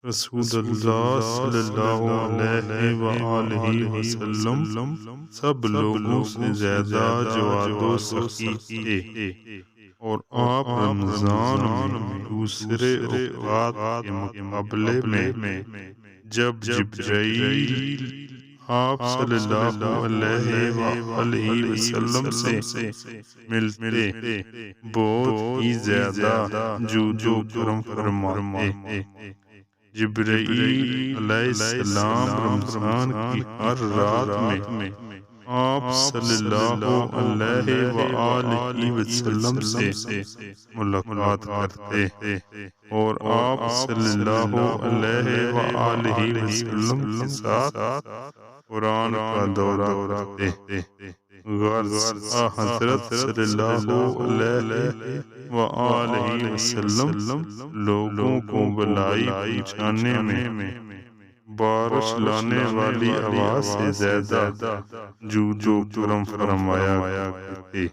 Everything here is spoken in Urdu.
رسول اللہ صلی اللہ علیہ وآلہ وسلم سب لوگوں سے زیادہ جواد و سخی تھے، اور آپ رمضان میں دوسرے اوقات کے مقابلے میں جب جبرائیل آپ صلی اللہ علیہ وآلہ وسلم سے ملتے بہت ہی زیادہ جود و کرم فرماتے۔ جبرائیل علیہ السلام رمضان کی ہر رات میں آپ صلی اللہ علیہ وآلہ وسلم سے ملاقات کرتے، اور آپ صلی اللہ علیہ وآلہ وسلم کے ساتھ قرآن کا دورہ کرتے۔ غرض حضرت صلی اللہ علیہ وآلہ وسلم لوگوں کو بلائی پہنچانے میں بارش لانے والی آواز سے زیادہ جود و کرم فرمایا کرتے۔